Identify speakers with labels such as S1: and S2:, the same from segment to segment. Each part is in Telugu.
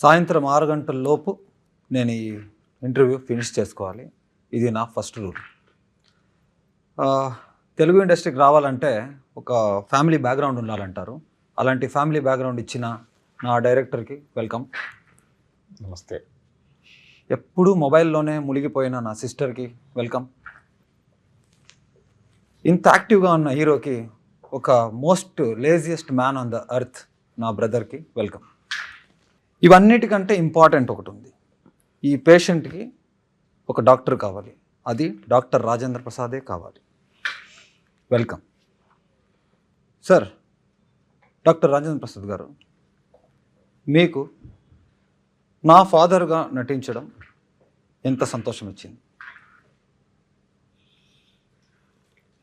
S1: సాయంత్రం 6 గంటల లోపు నేను ఈ ఇంటర్వ్యూ ఫినిష్ చేసుకోవాలి. ఇది నా ఫస్ట్ రూల్. తెలుగు ఇండస్ట్రీకి రావాలంటే ఒక ఫ్యామిలీ బ్యాక్గ్రౌండ్ ఉండాలంటారు. అలాంటి ఫ్యామిలీ బ్యాక్గ్రౌండ్ ఇచ్చిన నా డైరెక్టర్కి వెల్కమ్.
S2: నమస్తే.
S1: ఎప్పుడూ మొబైల్లోనే మునిగిపోయిన నా సిస్టర్కి వెల్కమ్. ఇంత యాక్టివ్గా ఉన్న హీరోకి ఒక most laziest man on the earth నా బ్రదర్కి వెల్కమ్. ఇవన్నిటికంటే ఇంపార్టెంట్ ఒకటి ఉంది. ఈ పేషెంట్కి ఒక డాక్టర్ కావాలి. అది డాక్టర్ రాజేంద్ర ప్రసాదే కావాలి. Welcome sir. Doctor Rajendra Prasad గారు, మీకు నా ఫాదర్గా నటించడం ఎంత సంతోషం ఇచ్చింది?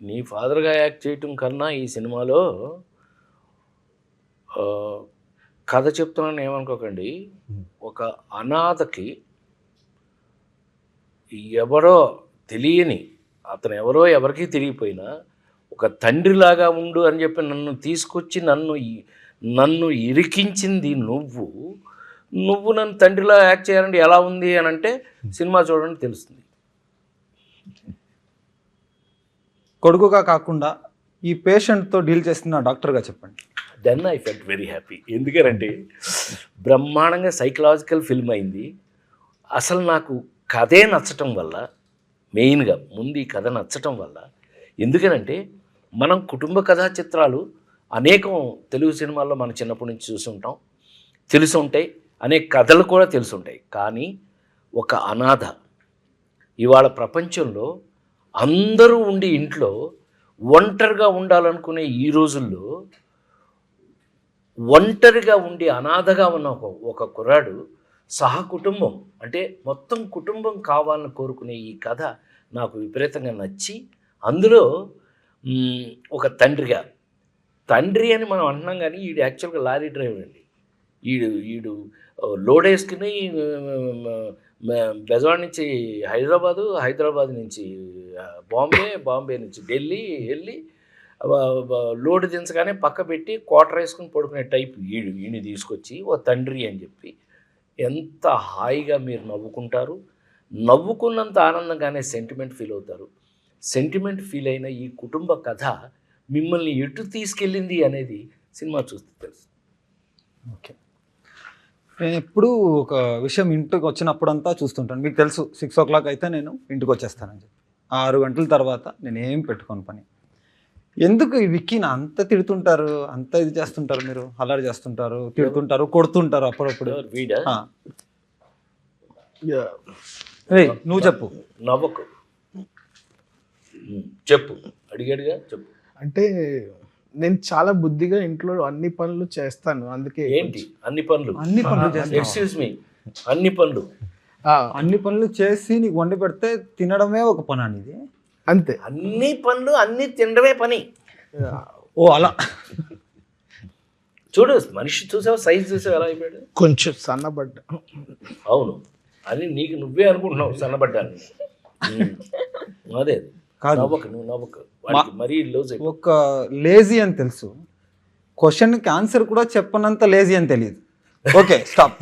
S2: నీ ఫాదర్గా యాక్ట్ చేయటం కన్నా ఈ సినిమాలో కథ చెప్తున్నాను ఏమనుకోకండి. ఒక అనాథకి ఎవరో తెలియని, అతను ఎవరో ఎవరికీ తెలియపోయినా ఒక తండ్రిలాగా ఉండు అని చెప్పి నన్ను తీసుకొచ్చి నన్ను ఇరికించింది నువ్వు నన్ను తండ్రిలా యాక్ట్ చేయాలంటే ఎలా ఉంది అని అంటే సినిమా చూడండి తెలుస్తుంది.
S1: కొడుకుగా కాకుండా ఈ పేషెంట్తో డీల్ చేస్తున్న డాక్టర్గా చెప్పండి.
S2: Then I felt very happy. ఎందుకంటే బ్రహ్మాండంగా సైకలాజికల్ ఫిల్మ్ అయింది. అసలు నాకు కథే నచ్చటం వల్ల, మెయిన్గా ముందు ఈ కథ నచ్చటం వల్ల, ఎందుకనంటే మనం కుటుంబ కథా చిత్రాలు అనేకం తెలుగు సినిమాల్లో మనం చిన్నప్పటి నుంచి చూసి ఉంటాం, తెలిసి ఉంటాయి, అనేక కథలు కూడా తెలిసి ఉంటాయి. కానీ ఒక అనాథ ఇవాళ ప్రపంచంలో అందరూ ఉండి ఇంట్లో ఒంటరిగా ఉండాలనుకునే ఈ రోజుల్లో ఒంటరిగా ఉండి అనాథగా ఉన్న ఒక కుర్రాడు సహకుటుంబం అంటే మొత్తం కుటుంబం కావాలని కోరుకునే ఈ కథ నాకు విపరీతంగా నచ్చి, అందులో ఒక తండ్రి అని మనం అంటున్నాం కానీ ఈడు యాక్చువల్గా లారీ డ్రైవర్ అండి. ఈడు లోడ్ వేసుకుని బెజవాడ నుంచి హైదరాబాద్ నుంచి బాంబే నుంచి ఢిల్లీ వెళ్ళి లోడ్ దించగానే పక్క పెట్టి క్వార్టర్ వేసుకుని పడుకునే టైప్ ఈయన తీసుకొచ్చి ఓ తండ్రి అని చెప్పి ఎంత హాయిగా మీరు నవ్వుకుంటారు. నవ్వుకున్నంత ఆనందంగానే సెంటిమెంట్ ఫీల్ అవుతారు. సెంటిమెంట్ ఫీల్ అయిన ఈ కుటుంబ కథ మిమ్మల్ని ఎటు తీసుకెళ్ళింది అనేది సినిమా చూస్తే తెలుసు.
S1: ఓకే, నేను ఎప్పుడు ఒక విషయం ఇంటికి వచ్చినప్పుడంతా చూస్తుంటాను. మీకు తెలుసు 6 o'clock అయితే నేను ఇంటికి వచ్చేస్తానని చెప్పి 6 గంటల తర్వాత నేను ఏం పెట్టుకోను పని. ఎందుకు ఈ విక్కీని అంత తిడుతుంటారు, అంత ఇది చేస్తుంటారు, మీరు అల్లరి చేస్తుంటారు, తిడుతుంటారు, కొడుతుంటారు అప్పుడప్పుడు. నువ్వు చెప్పు.
S2: నవ్వకు, చెప్పు, అడిగాడుగా చెప్పు.
S3: అంటే నేను చాలా బుద్ధిగా ఇంట్లో అన్ని పనులు చేస్తాను. అందుకే
S2: ఏంటి అన్ని పనులు
S1: ఎక్స్క్యూజ్
S2: మీ అన్ని
S1: పనులు చేసి నీకు వండి పెడితే తినడమే ఒక పని అనేది.
S3: అంతే,
S2: అన్ని పనులు అన్ని తినడమే పని.
S1: ఓ అలా
S2: చూడు, మనిషి చూసావు, సైజ్ చూసావు ఎలా అయిపోయాడు,
S3: కొంచెం సన్నబడ్డా.
S2: అవును, అని నీకు నువ్వే అనుకుంటున్నావు సన్నబడ్డాను. అదే నవ్వకు మరీ లూజ్.
S1: ఒక లేజీ అని తెలుసు, క్వశ్చన్కి ఆన్సర్ కూడా చెప్పనంత లేజీ అని తెలియదు. Okay, stop.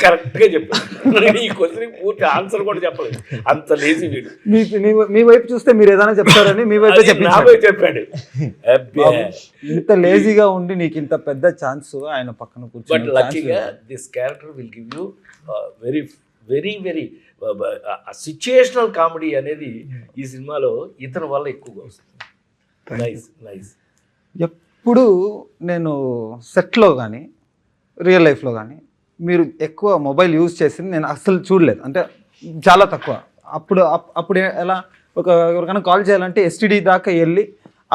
S2: కరెక్ట్గా చెప్పాను. ఈ క్వశ్చన్ పూర్తి ఆన్సర్ కూడా చెప్పలేదు, అంత లేజీ వీడు.
S1: మీ వైపు చూస్తే మీరు ఏదైనా చెప్తారని మీ వైపు
S2: చెప్పాడు.
S1: ఇంత లేజీగా ఉండి నీకు ఇంత పెద్ద ఛాన్స్ ఆయన పక్కన కూర్చొని.
S2: బట్ లక్కీగా this character will give you very very very situational comedy అనేది ఈ సినిమాలో ఇతని వల్ల ఎక్కువగా వస్తుంది. నైస్.
S1: ఎప్పుడు నేను సెట్లో కానీ రియల్ లైఫ్లో కానీ మీరు ఎక్కువ మొబైల్ యూజ్ చేసింది నేను అస్సలు చూడలేదు, అంటే చాలా తక్కువ. అప్పుడు ఎలా ఎవరికైనా కాల్ చేయాలంటే ఎస్టీడీ దాకా వెళ్ళి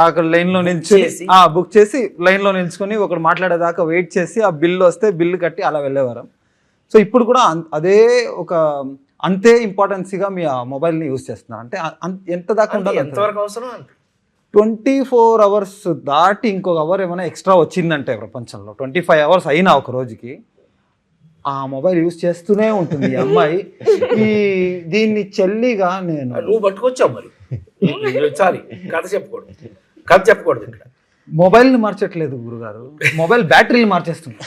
S1: అక్కడ లైన్లో నిల్చొని బుక్ చేసి లైన్లో నిల్చుకొని ఒకడు మాట్లాడేదాకా వెయిట్ చేసి ఆ బిల్లు వస్తే బిల్లు కట్టి అలా వెళ్ళేవారు. సో ఇప్పుడు కూడా అదే ఒక అంతే ఇంపార్టెన్సీగా మీ ఆ మొబైల్ని యూజ్ చేస్తున్నారు. అంటే ఎంత దాకా ఉండాలి,
S2: ఎంతవరకు అవసరం?
S1: 24 hours దాటి ఇంకొక అవర్ ఏమైనా ఎక్స్ట్రా వచ్చిందంటే ప్రపంచంలో 25 hours అయినా ఒక రోజుకి ఆ మొబైల్ యూజ్ చేస్తూనే ఉంటుంది ఈ అమ్మాయి. దీన్ని చెల్లిగా
S2: నువ్వు పట్టుకొచ్చావు మరి. సారీ, కథ చెప్పకూడదు ఇక్కడ.
S1: మొబైల్ని మార్చట్లేదు గురుగారు, మొబైల్ బ్యాటరీలు మార్చేస్తుంది.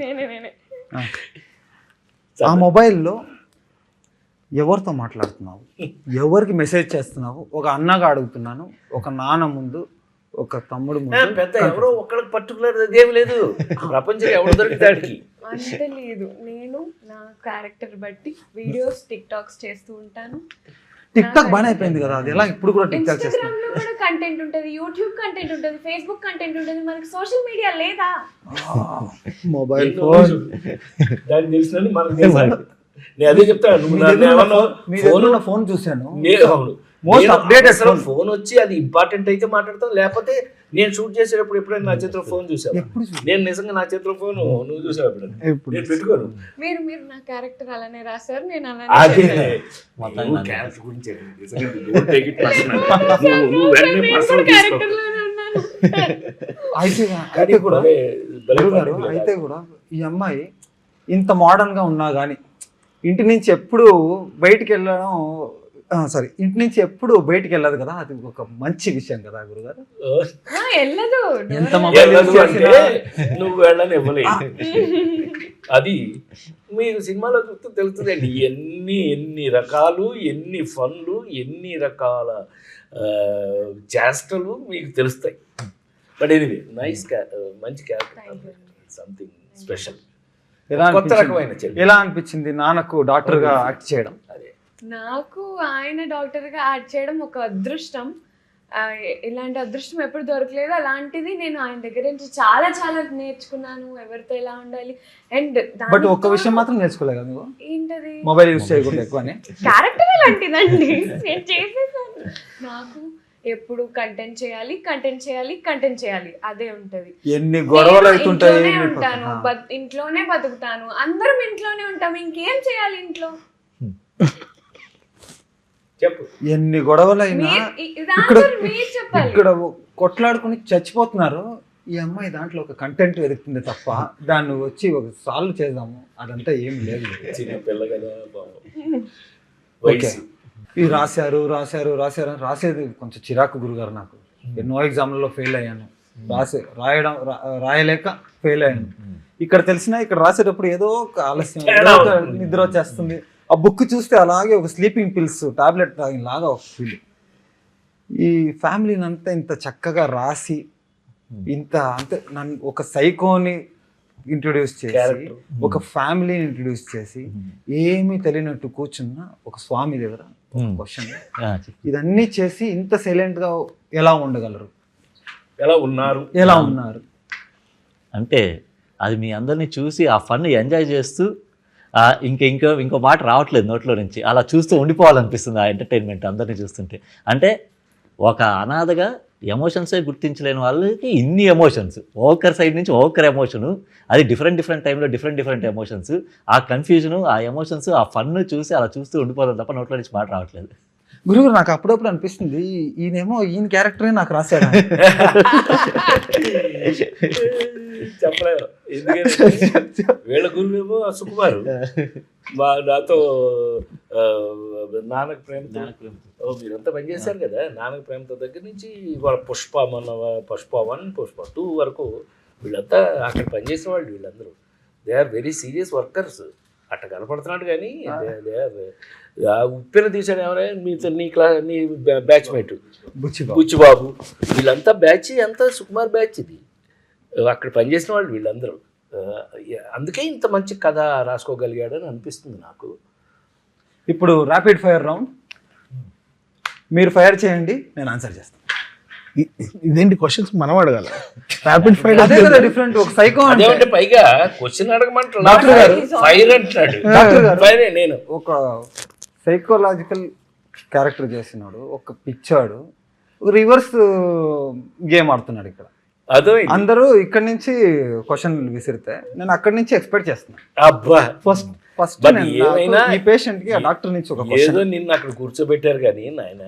S4: నేనే
S1: ఆ మొబైల్లో ఎవరితో మాట్లాడుతున్నావు, ఎవరికి మెసేజ్ చేస్తున్నావు, ఒక అన్నగా అడుగుతున్నాను, ఒక నాన్న ముందు, ఒక తమ్ముడు ముందు.
S2: పెద్ద ఎవరో ఒక్కడికి పర్టికులర్ అదేం లేదు, ప్రపంచం ఎవరు దొరికితాడికి.
S4: అంత లేదు. నేను నా క్యారెక్టర్ బట్టి వీడియోస్ టిక్ టాక్స్ చేస్తూ ఉంటాను.
S1: టిక్ టాక్ బాగా అయిపోయింది కదా, అది ఎలా ఇప్పుడు కూడా టిక్ టాక్ చేస్తాను.
S4: ఇన్స్టాగ్రామ్ లో కూడా కంటెంట్ ఉంటుంది, యూట్యూబ్ కంటెంట్ ఉంటుంది, ఫేస్బుక్ కంటెంట్ ఉంటుంది. మనకి సోషల్ మీడియా లేదా?
S1: మొబైల్ ఫోన్
S2: దానికి తెలిసినది మనకు తెలుసు. నేను అదే చెప్తాను, నువ్వు నన్ను ఏమన్నా
S1: ఫోన్ ఫోన్ చూశాను,
S2: అవును
S1: మోస్ట్ అప్డేటెడ్
S2: అసలు ఫోన్ వచ్చి అది ఇంపార్టెంట్ అయితే మాట్లాడతాం, లేకపోతే నేను షూట్ చేసేటప్పుడు ఎప్పుడైనా నా చేతిలో ఫోన్ చూసావు? నేను నిజంగా నా చేతిలో ఫోన్ నువ్వు చూసావు ఎప్పుడైనా? నేను పెట్టుకోను.
S4: మీరు నా క్యారెక్టర్ అలానే రాశారు, నేను
S2: అదే
S4: అలానే
S2: నువ్వు క్యారెక్టర్ గురించి నిజంగా don't take it personal. నువ్వు వెంటనే personal తీసుకో.
S4: క్యారెక్టర్ లోనే ఉన్నాను.
S1: అయితే కూడా
S2: భలే
S1: గురుగారు,
S2: పడింది
S1: అయితే కూడా ఈ అమ్మాయి ఇంత మోడర్న్ గా ఉన్నా కానీ ఇంటి నుంచి ఎప్పుడు బయటికి వెళ్ళడం, సారీ, ఇంటి నుంచి ఎప్పుడు బయటికి వెళ్ళదు కదా, అది ఒక మంచి విషయం కదా గురుగారు.
S4: వెళ్ళదు.
S1: ఎంత మొబైల్ యూజ్
S2: వెళ్ళదు అంటే
S1: చేసినా
S2: నువ్వు వెళ్ళని ఇవ్వలేదు. అది మీకు సినిమాలో చూస్తూ తెలుస్తుందండి, ఎన్ని రకాలు, ఎన్ని ఫన్లు, ఎన్ని రకాల చేష్టలు మీకు తెలుస్తాయి. బట్ ఎనీవే నైస్, మంచి క్యారెక్టర్, సంథింగ్ స్పెషల్, కొత్త రకమైన చెల్లి.
S1: ఎలా అనిపించింది నాన్నకు డాక్టర్ గా యాక్ట్ చేయడం?
S2: అదే
S4: నాకు ఆయన డాక్టర్ గా యాడ్ చేయడం ఒక అదృష్టం. ఇలాంటి అదృష్టం ఎప్పుడు దొరకలేదు. అలాంటిది నేను ఆయన దగ్గర నుంచి చాలా చాలా నేర్చుకున్నాను, ఎవరితో ఎలా ఉండాలి. అండ్
S1: బట్ ఒక్క విషయం మాత్రం నేర్చుకోలేదు కదా నువ్వు,
S4: ఏంటది?
S1: మొబైల్ యూజ్ చేయకూడదు ఎక్కువ అని.
S4: క్యారెక్టర్ అలాంటిదండి, నేను చేసేసాను. నాకు ఎప్పుడు కంటెంట్ చేయాలి అదే ఉంటది.
S1: ఎన్ని గొడవలు అవుతుంటాయి.
S4: ఇంట్లోనే ఉంటాను, ఇంట్లోనే బతుకుతాను, అందరం ఇంట్లోనే ఉంటాం, ఇంకేం చేయాలి ఇంట్లో?
S2: చెప్పు.
S1: ఎన్ని గొడవలైనా
S4: మీరు చెప్పాలి.
S1: ఇక్కడ కొట్లాడుకుని చచ్చిపోతున్నారు, ఈ అమ్మాయి దాంట్లో ఒక కంటెంట్ వెతుకుతుంది తప్ప దాన్ని వచ్చి ఒక సాల్వ్ చేద్దాము అదంతా ఏం లేదు.
S2: చిన్న పిల్ల కదా పాపం.
S1: ఓకే, ఇవి రాసేది కొంచెం చిరాకు గురుగారు. నాకు ఎన్నో ఎగ్జామ్లలో ఫెయిల్ అయ్యాను, రాయలేక ఫెయిల్ అయ్యాను. ఇక్కడ తెలిసినా ఇక్కడ రాసేటప్పుడు ఏదో ఒక ఆలస్యం, ఏదో ఒక నిద్ర వచ్చేస్తుంది. ఆ బుక్ చూస్తే అలాగే ఒక స్లీపింగ్ పిల్స్ టాబ్లెట్ తాగిన లాగా ఒక ఫీల్. ఈ ఫ్యామిలీని అంతా ఇంత చక్కగా రాసి అంటే నన్ను ఒక సైకోని ఇంట్రొడ్యూస్ చేసి, ఒక ఫ్యామిలీని ఇంట్రొడ్యూస్ చేసి, ఏమీ తెలియనట్టు కూర్చున్న ఒక స్వామి దగ్గర క్వశ్చన్, ఇదన్నీ చేసి ఇంత సైలెంట్ గా ఎలా ఉండగలరు, ఎలా ఉన్నారు
S5: అంటే అది మీ అందరినీ చూసి ఆ ఫన్ ఎంజాయ్ చేస్తూ ఇంకో మాట రావట్లేదు నోట్లో నుంచి, అలా చూస్తూ ఉండిపోవాలనిపిస్తుంది ఆ ఎంటర్టైన్మెంట్ అందరినీ చూస్తుంటే. అంటే ఒక అనాథగా ఎమోషన్సే గుర్తించలేని వాళ్ళకి ఇన్ని ఎమోషన్స్, ఒక్కరి సైడ్ నుంచి ఒక్కరి ఎమోషను, అది డిఫరెంట్ టైంలో డిఫరెంట్ ఎమోషన్స్, ఆ కన్ఫ్యూజను, ఆ ఎమోషన్స్, ఆ ఫన్ చూసి అలా చూస్తూ ఉండిపోతాం తప్ప నోట్లో నుంచి మాట రావట్లేదు.
S1: గురువు నాకు అప్పుడప్పుడు అనిపిస్తుంది ఈయన క్యారెక్టరే నాకు రాశాడు.
S2: చెప్పలేదు, ఎందుకంటే వీళ్ళ గురువేమో సుకుమారు, నాతో నాన్నకు ప్రేమతో మీరంతా పనిచేశారు కదా, నాన్నకు ప్రేమతో దగ్గర నుంచి వాళ్ళ పుష్ప 1, పుష్ప 2 వరకు వీళ్ళంతా అక్కడ పనిచేసే వాళ్ళు. వీళ్ళందరూ they are very serious workers. అట్ట కనపడుతున్నాడు కానీ ఉప్పెన తీశాడు ఎవరైనా నీ బ్యాచ్మేట్ బుచ్చిబాబు, వీళ్ళంతా బ్యాచ్, అంతా సుకుమార్ బ్యాచ్. ఇది అక్కడ పనిచేసిన వాళ్ళు వీళ్ళందరూ. అందుకే ఇంత మంచి కథ రాసుకోగలిగాడని అనిపిస్తుంది నాకు.
S1: ఇప్పుడు ర్యాపిడ్ ఫైర్ రౌండ్, మీరు ఫైర్ చేయండి, నేను ఆన్సర్ చేస్తాను.
S3: ఇదేంటి క్వశ్చన్స్ మనం అడగాల? ర్యాపిడ్ ఫైర్
S1: అదే కదా డిఫరెంట్. ఒక సైకో
S2: అదేమంటే పైగా క్వశ్చన్ అడగమంటారు, ఫైర్ అంటున్నాడు. ఫైర్ నేను
S1: ఒక సైకోలాజికల్ క్యారెక్టర్ చేసినాడు, ఒక పిచ్చాడు, రివర్స్ గేమ్ ఆడుతున్నాడు. ఇక్కడ
S2: అదో
S1: అందరూ ఇక్కడ నుంచి క్వశ్చన్ విసిరితే నేను అక్కడి నుంచి ఎక్స్పెక్ట్ చేస్తున్నాను.
S2: అబ్బా,
S1: ఫస్ట్
S2: ఏమైనా
S1: ఈ పేషెంట్ కి ఆ డాక్టర్ నుంచి ఒక
S2: ఏదో నిన్ను అక్కడ కూర్చోబెట్టారు కానీ నాయన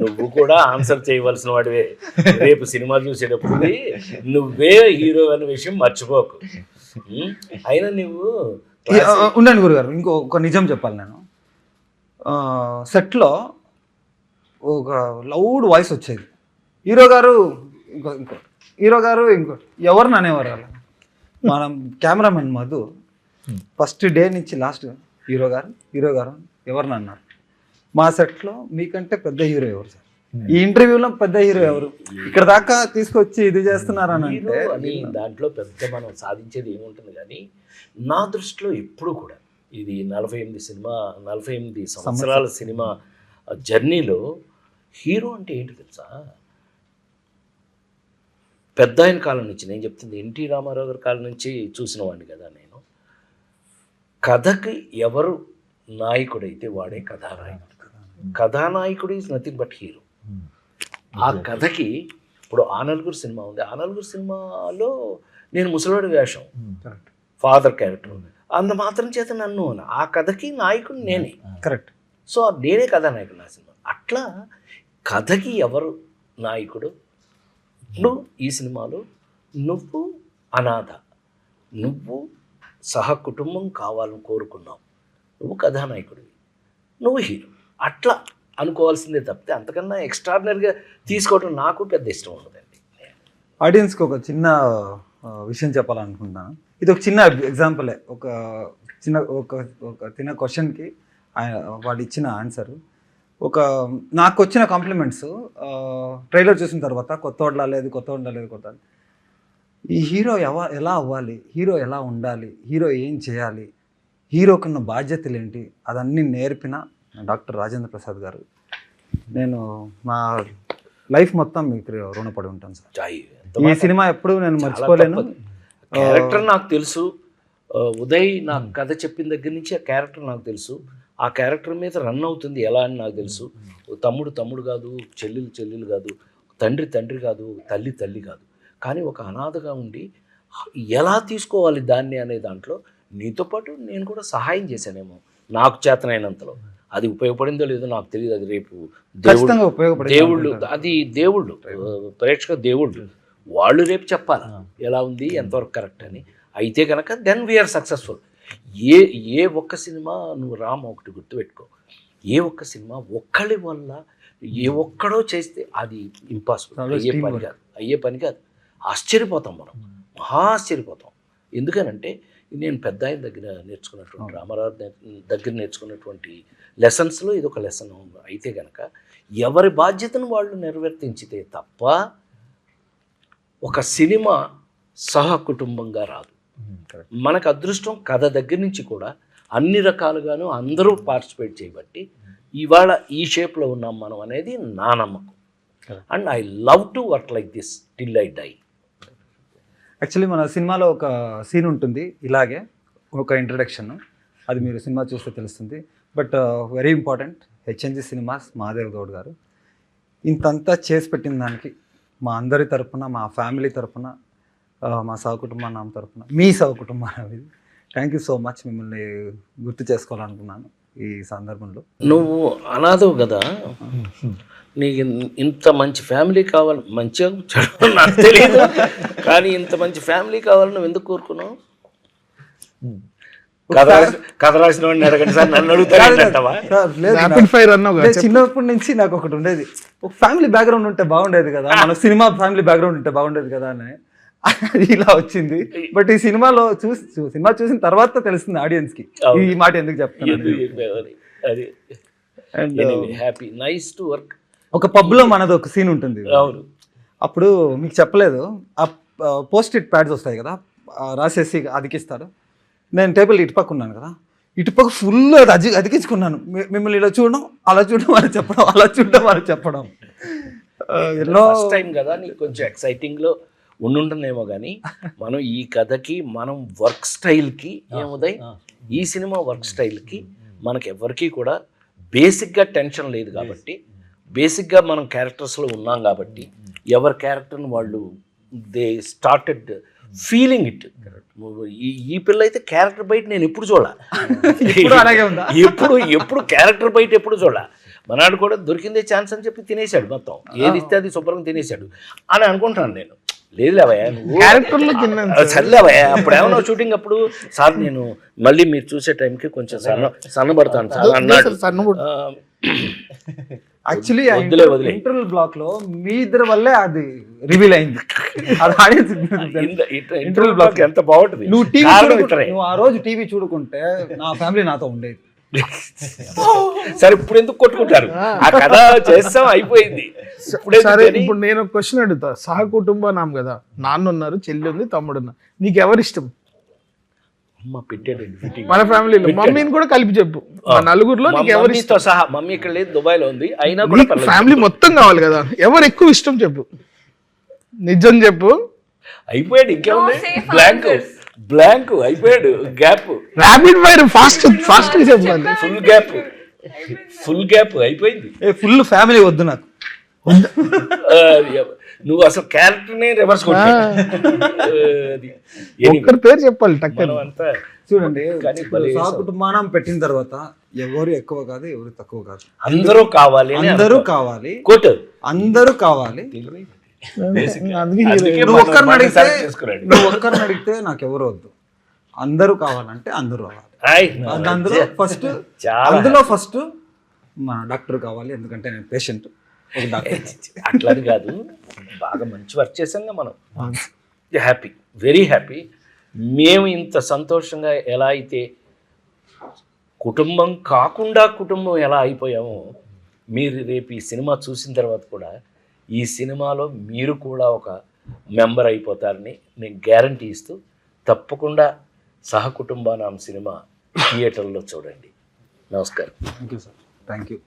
S2: నువ్వు కూడా ఆన్సర్ చేయవలసిన వాడివే. రేపు సినిమా చూసేటప్పుడు నువ్వే హీరో అనే విషయం మర్చిపోకు. అయినా నువ్వు
S1: ఉండండి గురుగారు, ఇంకొక నిజం చెప్పాలి. నేను సెట్లో ఒక లౌడ్ వాయిస్ వచ్చేది, హీరో గారు ఇంకో హీరో గారు ఇంకోటి ఎవరిని అనేవారు అలా మనం కెమెరామెన్ మధు ఫస్ట్ డే నుంచి లాస్ట్ హీరో గారు ఎవరిని అన్నారు మా సెట్లో మీకంటే పెద్ద హీరో ఎవరు సార్ ఈ ఇంటర్వ్యూలో పెద్ద హీరో ఎవరు ఇక్కడ దాకా తీసుకొచ్చి ఇది చేస్తున్నారని అంటే
S2: హీరో అని దాంట్లో పెద్ద మనం సాధించేది ఏముంటుంది కానీ నా దృష్టిలో ఎప్పుడు కూడా ఇది 48 సంవత్సరాల సినిమా జర్నీలో హీరో అంటే ఏంటి తెలుసా? పెద్ద ఆయన కాలం నుంచి నేను చెప్తుంది ఎన్టీ రామారావు గారి కాలం నుంచి చూసిన వాడిని కదా నేను. కథకి ఎవరు నాయకుడైతే వాడే కథానాయకుడు. కథానాయకుడు ఈజ్ నథింగ్ బట్ హీరో. ఆ కథకి ఇప్పుడు ఆ నలుగురు సినిమా ఉంది. ఆ నలుగురు సినిమాలో నేను ముసలివాడి వేషం, ఫాదర్ క్యారెక్టర్ అంత మాత్రం చేత నన్ను ఆ కథకి నాయకుడు నేనే.
S1: కరెక్ట్.
S2: సో నేనే కథానాయకుడు నా సినిమా. అట్లా కథకి ఎవరు నాయకుడు? ఇప్పుడు ఈ సినిమాలో నువ్వు అనాథ, నువ్వు సహకుటుంబం కావాలని కోరుకున్నావు, నువ్వు కథానాయకుడివి, నువ్వు హీరో, అట్లా అనుకోవాల్సిందే తప్పితే అంతకన్నా ఎక్స్ట్రాడినరీగా తీసుకోవడం నాకు పెద్ద ఇష్టం ఉండదండి.
S1: ఆడియన్స్కి ఒక చిన్న విషయం చెప్పాలనుకుంటున్నాను. ఇది ఒక చిన్న ఎగ్జాంపులే. ఒక చిన్న క్వశ్చన్కి వాడు ఇచ్చిన ఆన్సర్. నాకు వచ్చిన కాంప్లిమెంట్స్ ట్రైలర్ చూసిన తర్వాత కొత్త ఈ హీరో ఎలా అవ్వాలి, హీరో ఎలా ఉండాలి, హీరో ఏం చేయాలి, హీరోకున్న బాధ్యతలు ఏంటి, అదన్నీ నేర్పిన డాక్టర్ రాజేంద్ర ప్రసాద్ గారు. నేను నా లైఫ్ మొత్తం మీకు రుణపడి ఉంటాను సార్. ఈ సినిమా ఎప్పుడు నేను మర్చిపోలేను.
S2: క్యారెక్టర్ నాకు తెలుసు. ఉదయ్ నాకు కథ చెప్పిన దగ్గర నుంచి ఆ క్యారెక్టర్ నాకు తెలుసు. ఆ క్యారెక్టర్ మీద రన్ అవుతుంది ఎలా అని నాకు తెలుసు. తమ్ముడు కాదు, చెల్లెలు కాదు, తండ్రి కాదు, తల్లి కాదు, కానీ ఒక అనాథగా ఉండి ఎలా తీసుకోవాలి దాన్ని అనే దాంట్లో నీతో పాటు నేను కూడా సహాయం చేశానేమో నాకు చేతనైనంతలో. అది ఉపయోగపడిందో లేదో నాకు తెలియదు. అది రేపు దేవుళ్ళు అది దేవుళ్ళు ప్రేక్షక దేవుళ్ళు వాళ్ళు రేపు చెప్పాలి ఎలా ఉంది, ఎంతవరకు కరెక్ట్ అని. అయితే కనుక దెన్ వీఆర్ సక్సెస్ఫుల్. ఏ ఒక్క సినిమా నువ్వు రామ్ ఒకటి గుర్తుపెట్టుకో, ఏ ఒక్క సినిమా ఒక్కడి వల్ల ఏ ఒక్కడో చేస్తే అది ఇంపాసిబుల్, అయ్యే పని కాదు. ఆశ్చర్యపోతాం మనం, మహా ఆశ్చర్యపోతాం. ఎందుకనంటే నేను పెద్ద ఆయన దగ్గర నేర్చుకున్నటువంటి రామారావు దగ్గర నేర్చుకున్నటువంటి లెసన్స్లో ఇది ఒక లెసన్. అయితే కనుక ఎవరి బాధ్యతను వాళ్ళు నెరవేర్తించితే తప్ప ఒక సినిమా సహకుటుంబంగా రాదు. మనకు అదృష్టం కథ దగ్గర నుంచి కూడా అన్ని రకాలుగాను అందరూ పార్టిసిపేట్ చేయబట్టి ఇవాళ ఈ షేప్లో ఉన్నాం మనం అనేది నా నమ్మకం. And I love to work like this till I die.
S1: Actually మన సినిమాలో ఒక సీన్ ఉంటుంది ఇలాగే, ఒక ఇంట్రడక్షన్. అది మీరు సినిమా చూస్తే తెలుస్తుంది. But very important, HNG cinemas Madev Goud గారు ఇంతంతా చేసి పెట్టిన దానికి మా అందరి తరపున, మా ఫ్యామిలీ తరపున, మా సహకుటుంబం తరపున, మీ సహకుటుంబం ఇది థ్యాంక్ యూ సో మచ్. మిమ్మల్ని గుర్తు చేసుకోవాలనుకున్నాను ఈ సందర్భంలో.
S2: నువ్వు అనాథవు కదా, నీకు ఇంత మంచి ఫ్యామిలీ కావాలి, మంచిగా చెడు నాకు తెలియదు కానీ ఇంత మంచి ఫ్యామిలీ కావాలని నువ్వు ఎందుకు కోరుకున్నావు? కథ రాసిన వాడిని అడగండి సార్, నన్ను అడుగుతావా?
S1: చిన్నప్పటి నుంచి నాకు ఒకటి ఉండేది, ఒక ఫ్యామిలీ బ్యాక్గ్రౌండ్ ఉంటే బాగుండేది కదా, మన సినిమా ఫ్యామిలీ బ్యాక్గ్రౌండ్ ఉంటే బాగుండేది కదా అని. అది ఇలా వచ్చింది. బట్ ఈ సినిమాలో సినిమా చూసిన తర్వాత తెలుస్తుంది ఆడియన్స్ కి ఈ మాట ఎందుకు చెప్తాను.
S2: Happy nice to work.
S1: ఒక పబ్ లో మనది ఒక సీన్ ఉంటుంది.
S2: అవును.
S1: అప్పుడు మీకు చెప్పలేదు, ఆ పోస్ట్ ఇట్ ప్యాడ్స్ వస్తాయి కదా, రాసేసి అతికిస్తారు. నేను టేబుల్ ఇటుపక్క ఉన్నాను కదా, ఇటుపక్క ఫుల్ అతికించుకున్నాను. మిమ్మల్ని ఇలా చూడడం, అలా చూడడం అని చెప్పడం, అలా చూడడం అని చెప్పడం.
S2: ఫస్ట్ టైం కదా, నీకు కొంచెం ఎక్సైటింగ్లో ఉండుంటుందేమో కానీ మనం ఈ కథకి, మనం వర్క్ స్టైల్కి ఏముదై ఈ సినిమా వర్క్ స్టైల్కి మనకి ఎవరికి కూడా బేసిక్గా టెన్షన్ లేదు కాబట్టి, బేసిక్గా మనం క్యారెక్టర్స్లో ఉన్నాం కాబట్టి ఎవరి క్యారెక్టర్ని వాళ్ళు దే స్టార్టెడ్ ఫీలింగ్ ఇట్. ఈ పిల్ల అయితే క్యారెక్టర్ బయట నేను ఎప్పుడు ఎప్పుడు క్యారెక్టర్ బయట ఎప్పుడు చూడాల. మనాడు కూడా దొరికిందే ఛాన్స్ అని చెప్పి తినేశాడు, మొత్తం ఏది ఇస్తే అది శుభ్రంగా తినేశాడు అని అనుకుంటాను నేను. లేదు లేవయ్యా నువ్వు సర్లేవయ్యా, అప్పుడు ఏమన్నా షూటింగ్ అప్పుడు సార్ నేను మళ్ళీ మీరు చూసే టైంకి కొంచెం సన్నబడతాను సార్ అన్నాడు.
S1: యాక్చువల్లీ
S2: వదిలే వదిలే
S1: ఇంటర్వల్ బ్లాక్ లో మీ ఇద్దరి వల్లే అది రివీల్ అయింది. అది ఆడియన్స్
S2: ఇంటర్వ్యూ బ్లాక్ ఎంత బాగుంటుంది.
S1: నువ్వు టీవీ
S2: కారణం ఇతరే.
S1: నువ్వు ఆ రోజు టీవీ చూడుకుంటే నా ఫ్యామిలీ నాతో ఉండేది.
S2: సరే ఇప్పుడు ఎందుకు కొట్టుకుంటారు? ఆ కథ చేస్తాం అయిపోయింది.
S3: సరే ఇప్పుడు నేను ఒక క్వశ్చన్ అడుగుతా. సహకుటుంబ నాం కదా, నాన్న ఉన్నారు, చెల్లి ఉంది, తమ్ముడు ఉన్నారు, నీకు ఎవరు ఇష్టం?
S2: అమ్మ పెట్టాడండి ఫిట్టింగ్.
S3: మన ఫ్యామిలీలో మమ్మీని కూడా కలిపి చెప్పు. మన నలుగురిలో నీకు ఎవరు ఇష్టం?
S2: మమ్మీతో సహా. మమ్మీ ఇక్కడ లేదు, దుబాయ్ లో ఉంది. అయినా కూడా
S3: నీకు ఫ్యామిలీ మొత్తం కావాలి కదా, ఎవరు ఎక్కువ ఇష్టం చెప్పు, నిజం చెప్పు.
S2: అయిపోయాడు. ఇంకేముంది?
S4: No safe
S2: blank
S4: answers.
S2: Blank అయిపోయాడు. Gap
S3: rapid fire fast fast చెప్పాలి.
S2: ఫుల్ గ్యాప్ అయిపోయింది.
S1: ఫుల్ ఫ్యామిలీ వద్దు నాకు.
S2: నువ్వు అసలు క్యారెక్టర్ నే రివర్స్
S3: ఒక్కరి పేరు చెప్పాలి టక్కర్.
S2: అంతా
S1: చూడండి,
S2: కానీ భలే
S1: సహకుటుంబానం పెట్టిన తర్వాత ఎవరు ఎక్కువ కాదు, ఎవరు తక్కువ కాదు,
S2: అందరూ కావాలి అని
S1: అందరూ కావాలి,
S2: కోట్
S1: అందరూ కావాలి.
S3: అందుకే
S1: నువ్వు ఒక్కరిని అడిగితే
S2: select చేసుకున్నాడు.
S1: నువ్వు ఒక్కరిని అడిగితే నాకు ఎవరు వద్దు, అందరూ కావాలంటే అందరూ రావాలి. అందులో ఫస్ట్ అందులో ఫస్ట్ మా డాక్టర్ కావాలి, ఎందుకంటే నేను పేషెంట్. ఒక డాక్టర్
S2: అట్లని కాదు, బాగా మంచి వర్క్ చేసాంగా మనం. Happy, very happy. మేము ఇంత సంతోషంగా ఎలా అయితే కుటుంబం కాకుండా కుటుంబం ఎలా అయిపోయామో, మీరు రేపు ఈ సినిమా చూసిన తర్వాత కూడా ఈ సినిమాలో మీరు కూడా ఒక మెంబర్ అయిపోతారని నేను గ్యారంటీ ఇస్తూ, తప్పకుండా సహకుటుంబానాం సినిమా థియేటర్లో చూడండి. నమస్కారం.
S1: Thank you sir, thank you.